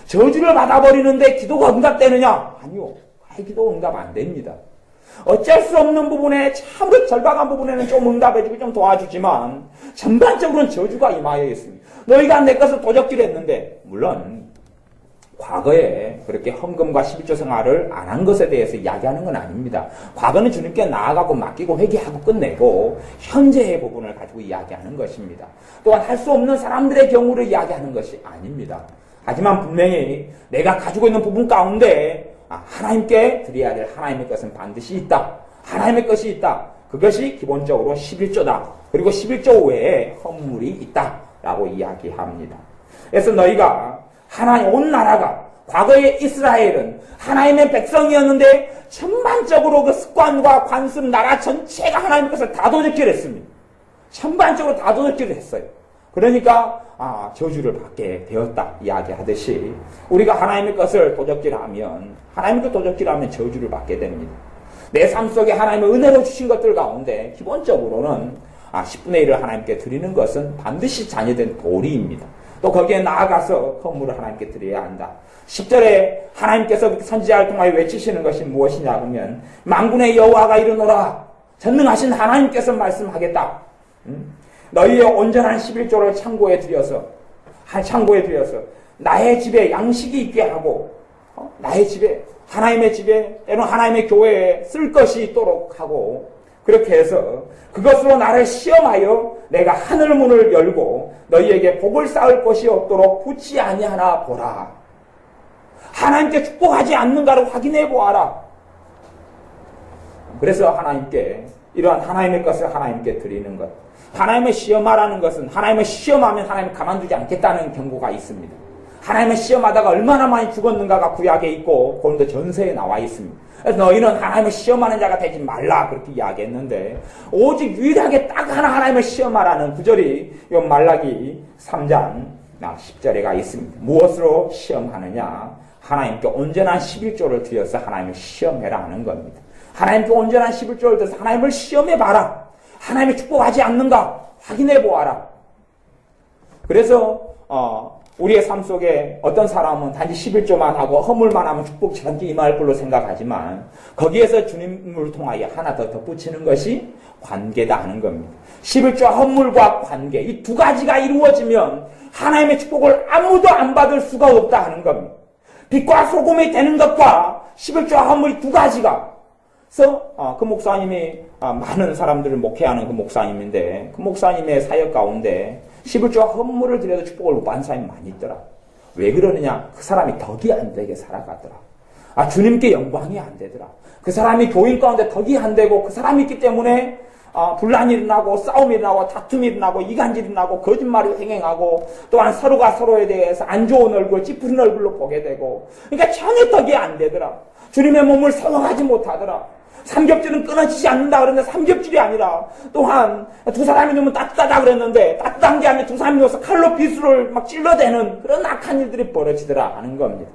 A: 저주를 받아버리는데 기도가 응답되느냐? 아니요. 기도 응답 안 됩니다. 어쩔 수 없는 부분에 참으로 절박한 부분에는 좀 응답해주고 좀 도와주지만 전반적으로는 저주가 임하여 있습니다. 너희가 내 것을 도적질했는데 물론 과거에 그렇게 헌금과 11조 생활을 안 한 것에 대해서 이야기하는 건 아닙니다. 과거는 주님께 나아가고 맡기고 회개하고 끝내고 현재의 부분을 가지고 이야기하는 것입니다. 또한 할 수 없는 사람들의 경우를 이야기하는 것이 아닙니다. 하지만 분명히 내가 가지고 있는 부분 가운데 하나님께 드려야 될 하나님의 것은 반드시 있다. 하나님의 것이 있다. 그것이 기본적으로 11조다. 그리고 11조 외에 헌물이 있다. 라고 이야기합니다. 그래서 너희가 온 나라가 과거의 이스라엘은 하나님의 백성이었는데 전반적으로 그 습관과 관습 나라 전체가 하나님의 것을 다 도적질했습니다. 전반적으로 다 도적질을 했어요. 그러니까 저주를 받게 되었다 이야기하듯이 우리가 하나님의 것을 도적질하면 하나님의 것 도적질하면 저주를 받게 됩니다. 내 삶 속에 하나님의 은혜로 주신 것들 가운데 기본적으로는 10분의 1을 하나님께 드리는 것은 반드시 자녀된 도리입니다. 또 거기에 나아가서 헌물을 하나님께 드려야 한다. 10절에 하나님께서 선지자를 통하여 외치시는 것이 무엇이냐 하면 만군의 여호와가 이르노라. 전능하신 하나님께서 말씀하겠다. 너희의 온전한 11조를 창고에 들여서 나의 집에 양식이 있게 하고 나의 집에 하나님의 집에 때로는 하나님의 교회에 쓸 것이 있도록 하고 그렇게 해서 그것으로 나를 시험하여 내가 하늘 문을 열고 너희에게 복을 쌓을 것이 없도록 붙지 아니하나 보라. 하나님께 축복하지 않는가를 확인해 보아라. 그래서 하나님께 이러한 하나님의 것을 하나님께 드리는 것. 하나님을 시험하라는 것은 하나님을 시험하면 하나님을 가만두지 않겠다는 경고가 있습니다. 하나님을 시험하다가 얼마나 많이 죽었는가가 구약에 있고 고린도 전서에 나와 있습니다. 그래서 너희는 하나님을 시험하는 자가 되지 말라 그렇게 이야기했는데 오직 유일하게 딱 하나님을 시험하라는 구절이 이 말라기 3장 10절에가 있습니다. 무엇으로 시험하느냐? 하나님께 온전한 11조를 드려서 하나님을 시험해라 하는 겁니다. 하나님께 온전한 11조를 드려서 하나님을 시험해봐라. 하나님이 축복하지 않는가 확인해 보아라. 그래서 우리의 삶 속에 어떤 사람은 단지 11조만 하고 허물만 하면 축복이 전기 임할 걸로 생각하지만 거기에서 주님을 통하여 하나 더 덧붙이는 것이 관계다 하는 겁니다. 11조 헌물과 관계 이 두 가지가 이루어지면 하나님의 축복을 아무도 안 받을 수가 없다 하는 겁니다. 빛과 소금이 되는 것과 11조 헌물이 두 가지가 그래서 그 목사님이 많은 사람들을 목회하는 그 목사님인데 그 목사님의 사역 가운데 11조 헌물을 드려도 축복을 못 받는 사람이 많이 있더라. 왜 그러느냐? 그 사람이 덕이 안 되게 살아가더라. 주님께 영광이 안 되더라. 그 사람이 교인 가운데 덕이 안 되고 그 사람이 있기 때문에 분란이 일어나고 싸움이 일어나고 다툼이 일어나고 이간질이 일어나고 거짓말을 행행하고 또한 서로가 서로에 대해서 안 좋은 얼굴, 찌푸린 얼굴로 보게 되고 그러니까 전혀 덕이 안 되더라. 주님의 몸을 세워가지 못하더라. 삼겹줄은 끊어지지 않는다 그랬는데 삼겹줄이 아니라 또한 두 사람이 누면 따뜻하다 그랬는데 따뜻한 게 아니라 두 사람이 누워서 칼로 비수를 막 찔러대는 그런 악한 일들이 벌어지더라 하는 겁니다.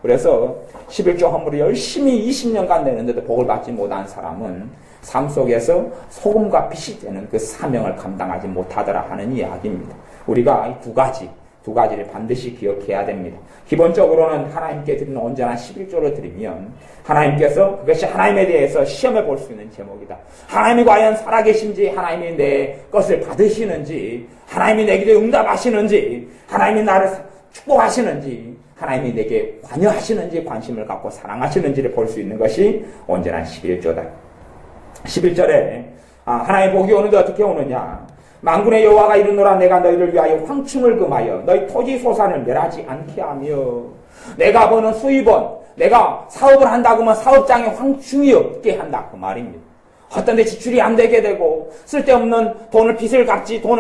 A: 그래서 11조 헌물을 열심히 20년간 내는데도 복을 받지 못한 사람은 삶 속에서 소금과 빛이 되는 그 사명을 감당하지 못하더라 하는 이야기입니다. 우리가 이 두 가지를 반드시 기억해야 됩니다. 기본적으로는 하나님께 드리는 온전한 11조를 드리면 하나님께서 그것이 하나님에 대해서 시험해 볼 수 있는 제목이다. 하나님이 과연 살아계신지, 하나님이 내 것을 받으시는지, 하나님이 내 기도에 응답하시는지, 하나님이 나를 축복하시는지, 하나님이 내게 관여하시는지, 관심을 갖고 사랑하시는지를 볼 수 있는 것이 온전한 11조다. 11절에 하나님의 복이 오는데 어떻게 오느냐. 만군의 여호와가 이르노라 내가 너희를 위하여 황충을 금하여 너희 토지 소산을 멸하지 않게 하며 내가 버는 수입원, 내가 사업을 한다고 하면 사업장에 황충이 없게 한다 그 말입니다. 어떤 데 지출이 안 되게 되고 쓸데없는 돈을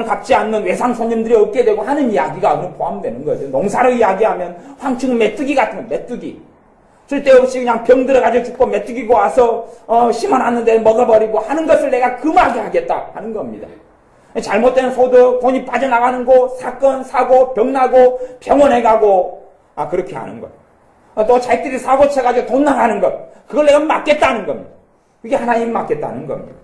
A: 갚지 않는 외상 손님들이 없게 되고 하는 이야기가 포함되는 거죠. 농사로 이야기하면 황충은 메뚜기 같은 거, 메뚜기. 쓸데없이 그냥 병 들어가지고 죽고 메뚜기고 와서 심어놨는데 먹어버리고 하는 것을 내가 금하게 하겠다 하는 겁니다. 잘못된 소득, 돈이 빠져나가는 거, 사건, 사고, 병나고, 병원에 가고, 그렇게 하는 것. 또 자기들이 사고 쳐가지고 돈 나가는 것. 그걸 내가 막겠다는 겁니다. 그게 하나님 막겠다는 겁니다.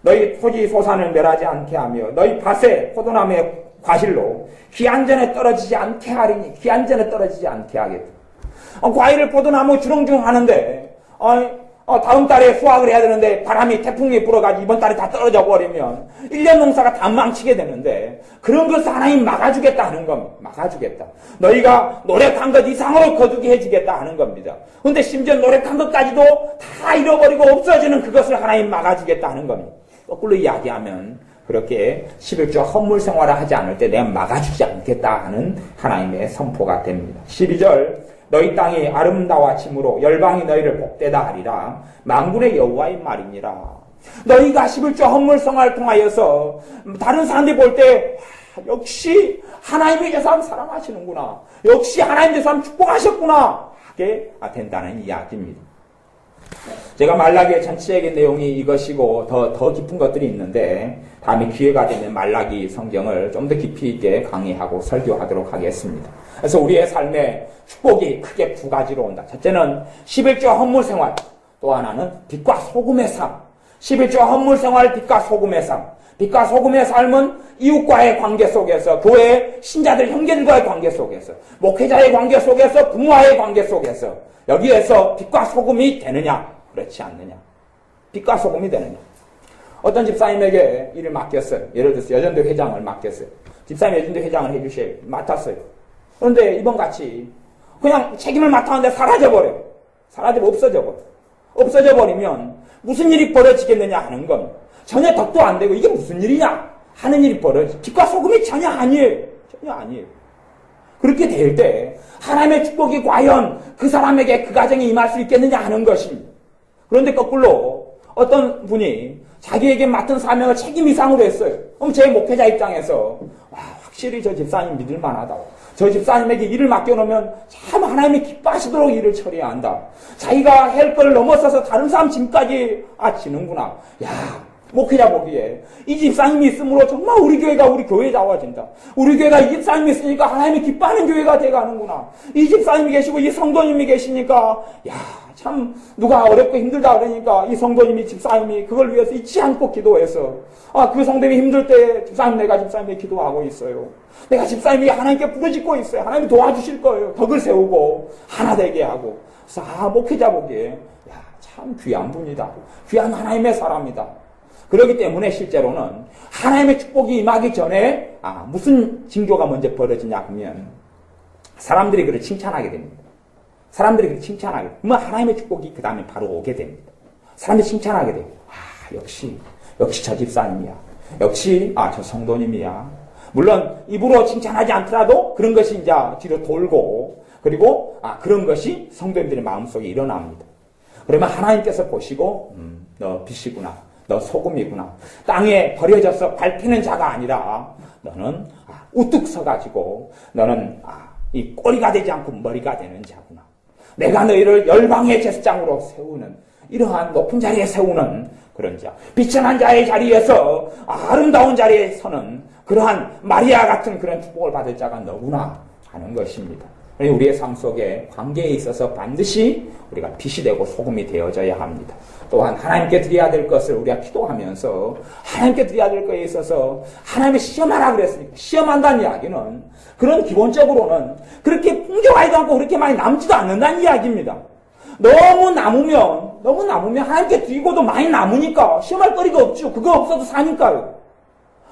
A: 너희 토지 소산을 멸하지 않게 하며, 너희 밭에 포도나무의 과실로 기한전에 떨어지지 않게 하리니, 기한전에 떨어지지 않게 하겠다. 과일을 포도나무 주렁주렁 하는데, 다음 달에 수확을 해야 되는데 바람이 태풍이 불어가지고 이번 달에 다 떨어져 버리면 1년 농사가 다 망치게 되는데 그런 것을 하나님 막아주겠다 하는 겁니다. 막아주겠다. 너희가 노력한 것 이상으로 거두게 해주겠다 하는 겁니다. 근데 심지어 노력한 것까지도 다 잃어버리고 없어지는 그것을 하나님 막아주겠다 하는 겁니다. 거꾸로 이야기하면 그렇게 11조 헌물 생활을 하지 않을 때 내가 막아주지 않겠다 하는 하나님의 선포가 됩니다. 12절 너희 땅이 아름다워짐으로 열방이 너희를 복되다 하리라. 만군의 여호와의 말이니라. 너희가 11조 헌물 생활을 통하여서 다른 사람들이 볼 때 역시 하나님이 저 사람 사랑하시는구나. 역시 하나님이 저 사람 축복하셨구나. 하게 된다는 이야기입니다. 제가 말라기의 전체적인 내용이 이것이고 더 깊은 것들이 있는데 다음에 기회가 되면 말라기 성경을 좀 더 깊이 있게 강의하고 설교하도록 하겠습니다. 그래서 우리의 삶에 축복이 크게 두 가지로 온다. 첫째는 11조 헌물 생활, 또 하나는 빛과 소금의 삶. 11조 헌물 생활, 빛과 소금의 삶. 빛과 소금의 삶은 이웃과의 관계 속에서, 교회 신자들 형제들과의 관계 속에서, 목회자의 관계 속에서, 부모와의 관계 속에서 여기에서 빛과 소금이 되느냐, 그렇지 않느냐. 빛과 소금이 되느냐. 어떤 집사님에게 일을 맡겼어요. 예를 들어서 여전도 회장을 맡겼어요. 집사님이 여전도 회장을 맡았어요. 그런데 이번 같이 그냥 책임을 맡았는데 사라져버려요. 없어져 버리면 무슨 일이 벌어지겠느냐 하는 건 전혀 덕도 안 되고 이게 무슨 일이냐 하는 일이 벌어지. 빛과 소금이 전혀 아니에요. 그렇게 될 때 하나님의 축복이 과연 그 사람에게 그 가정에 임할 수 있겠느냐 하는 것입니다. 그런데 거꾸로 어떤 분이 자기에게 맡은 사명을 책임 이상으로 했어요. 그럼 제 목회자 입장에서 확실히 저 집사님 믿을 만하다. 저 집사님에게 일을 맡겨놓으면 참 하나님이 기뻐하시도록 일을 처리해야 한다. 자기가 할 걸 넘어서서 다른 사람 짐까지 지는구나. 목회자 보기에 이 집사님이 있으므로 정말 우리 교회 좋아진다. 우리 교회가 이 집사님이 있으니까 하나님이 기뻐하는 교회가 돼가는구나. 이 집사님이 계시고 이 성도님이 계시니까 참 누가 어렵고 힘들다 그러니까 이 성도님이 집사님이 그걸 위해서 잊지 않고 기도해서 그 성도님이 힘들 때 내가 집사님에게 기도하고 있어요. 내가 집사님이 하나님께 부르짖고 있어요. 하나님이 도와주실 거예요. 덕을 세우고 하나 되게 하고. 그래서 목회자 보기에 참 귀한 분이다. 귀한 하나님의 사람이다. 그렇기 때문에 실제로는 하나님의 축복이 임하기 전에 무슨 징조가 먼저 벌어지냐 하면 사람들이 그를 칭찬하게 됩니다. 그러면 하나님의 축복이 그 다음에 바로 오게 됩니다. 사람들이 칭찬하게 돼요. 역시 저 집사님이야. 역시 저 성도님이야. 물론 입으로 칭찬하지 않더라도 그런 것이 이제 뒤로 돌고 그리고 그런 것이 성도님들의 마음속에 일어납니다. 그러면 하나님께서 보시고 너 빛이구나. 너 소금이구나. 땅에 버려져서 밟히는 자가 아니라 너는 우뚝 서가지고 너는 이 꼬리가 되지 않고 머리가 되는 자구나. 내가 너희를 열방의 제사장으로 세우는, 이러한 높은 자리에 세우는 그런 자, 비천한 자의 자리에서 아름다운 자리에 서는 그러한 마리아 같은 그런 축복을 받을 자가 너구나 하는 것입니다. 우리의 삶 속에 관계에 있어서 반드시 우리가 빛이 되고 소금이 되어져야 합니다. 또한 하나님께 드려야 될 것을 우리가 기도하면서 하나님께 드려야 될 것에 있어서 하나님의 시험하라 그랬으니까 시험한다는 이야기는 그런 기본적으로는 그렇게 풍족하지도 않고 그렇게 많이 남지도 않는다는 이야기입니다. 너무 남으면 하나님께 드리고도 많이 남으니까 시험할 거리가 없죠. 그거 없어도 사니까요.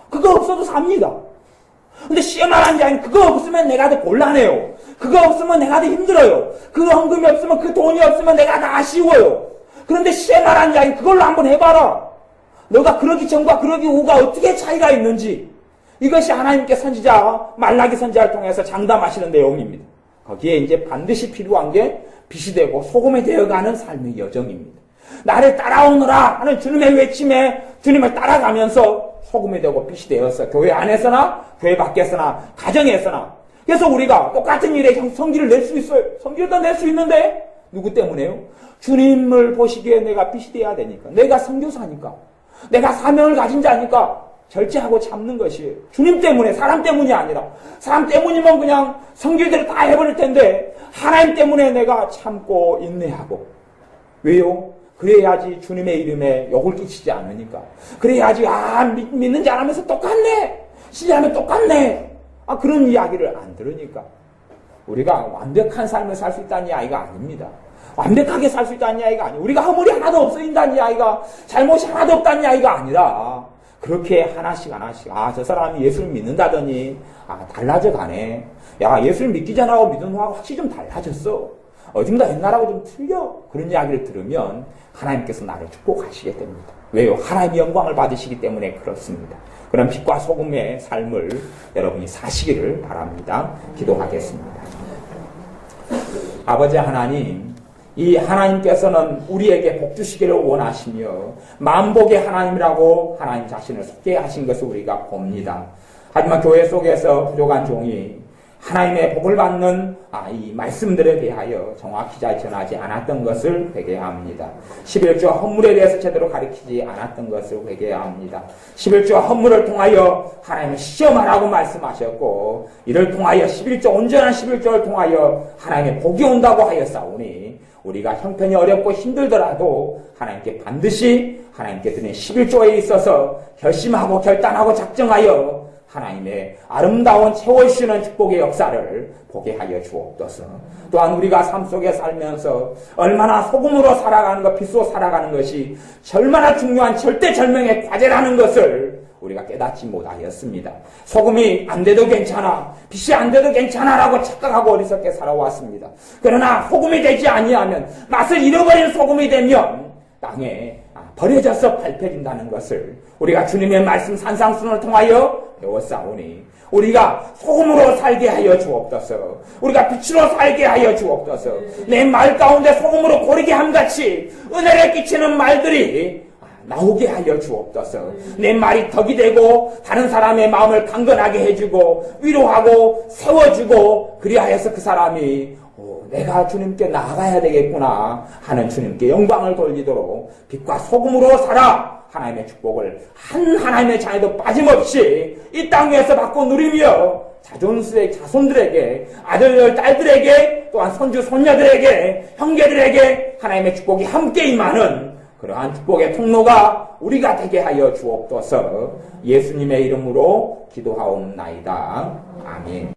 A: 그거 없어도 삽니다. 근데 시험하라는 게 아니라 그거 없으면 내가 더 곤란해요. 그거 없으면 내가 더 힘들어요. 그 헌금이 없으면, 그 돈이 없으면 내가 더 아쉬워요. 그런데 시험하라는 게 아니라 그걸로 한번 해봐라. 너가 그러기 전과 그러기 후가 어떻게 차이가 있는지, 이것이 하나님께 선지자 말라기 선지자를 통해서 장담하시는 내용입니다. 거기에 이제 반드시 필요한 게 빛이 되고 소금이 되어가는 삶의 여정입니다. 나를 따라오너라 하는 주님의 외침에 주님을 따라가면서 소금이 되고 빛이 되어서 교회 안에서나 교회 밖에서나 가정에서나, 그래서 우리가 똑같은 일에 성기를 낼 수 있어요. 성기를 다 낼 수 있는데 누구 때문에요? 주님을 보시기에 내가 빛이 되어야 되니까, 내가 선교사니까, 내가 사명을 가진 자니까 절제하고 참는 것이에요. 주님 때문에, 사람 때문이 아니라. 사람 때문이면 그냥 성길대로 다 해버릴 텐데 하나님 때문에 내가 참고 인내하고. 왜요? 그래야지 주님의 이름에 욕을 끼치지 않으니까. 그래야지 믿는 자라면서 똑같네, 신뢰하면 똑같네, 그런 이야기를 안 들으니까. 우리가 완벽한 삶을 살 수 있다는 이야기가 아닙니다. 완벽하게 살 수 있다는 이야기가 아니에요. 우리가 허물이 하나도 없어진다는 이야기가, 잘못이 하나도 없다는 이야기가 아니라 그렇게 하나씩 저 사람이 예수를 믿는다더니 달라져 가네. 야, 예수를 믿기 전하고 믿은 후하고 확실히 좀 달라졌어. 어딘가 옛날하고 좀 틀려. 그런 이야기를 들으면 하나님께서 나를 축복하시게 됩니다. 왜요? 하나님의 영광을 받으시기 때문에 그렇습니다. 그런 빛과 소금의 삶을 여러분이 사시기를 바랍니다. 기도하겠습니다. 아버지 하나님, 이 하나님께서는 우리에게 복 주시기를 원하시며 만복의 하나님이라고 하나님 자신을 소개하신 것을 우리가 봅니다. 하지만 교회 속에서 부족한 종이 하나님의 복을 받는 이 말씀들에 대하여 정확히 잘 전하지 않았던 것을 회개합니다. 11조 헌물에 대해서 제대로 가르치지 않았던 것을 회개합니다. 11조 헌물을 통하여 하나님을 시험하라고 말씀하셨고, 이를 통하여 11조, 온전한 11조를 통하여 하나님의 복이 온다고 하였사오니 우리가 형편이 어렵고 힘들더라도 하나님께 반드시 하나님께 드린 11조에 있어서 결심하고 결단하고 작정하여 하나님의 아름다운 채워주시는 축복의 역사를 보게 하여 주옵소서. 또한 우리가 삶 속에 살면서 얼마나 소금으로 살아가는 것, 빛으로 살아가는 것이 얼마나 중요한 절대절명의 과제라는 것을 우리가 깨닫지 못하였습니다. 소금이 안 돼도 괜찮아, 빛이 안 돼도 괜찮아라고 착각하고 어리석게 살아왔습니다. 그러나 소금이 되지 아니하면, 맛을 잃어버린 소금이 되면 땅에 버려져서 밟혀진다는 것을 우리가 주님의 말씀 산상순을 통하여 배웠사오니 우리가 소금으로 살게 하여 주옵소서. 우리가 빛으로 살게 하여 주옵소서. 내 말 가운데 소금으로 고르게 함같이 은혜를 끼치는 말들이 나오게 하여 주옵소서. 내 말이 덕이 되고 다른 사람의 마음을 강건하게 해주고 위로하고 세워주고, 그리하여서 그 사람이 내가 주님께 나아가야 되겠구나 하는 주님께 영광을 돌리도록 빛과 소금으로 살아 하나님의 축복을 한 하나님의 자녀도 빠짐없이 이 땅 위에서 받고 누리며 자손들에게, 아들, 딸들에게, 또한 손주, 손녀들에게, 형제들에게 하나님의 축복이 함께 임하는 그러한 축복의 통로가 우리가 되게 하여 주옵소서. 예수님의 이름으로 기도하옵나이다. 아멘.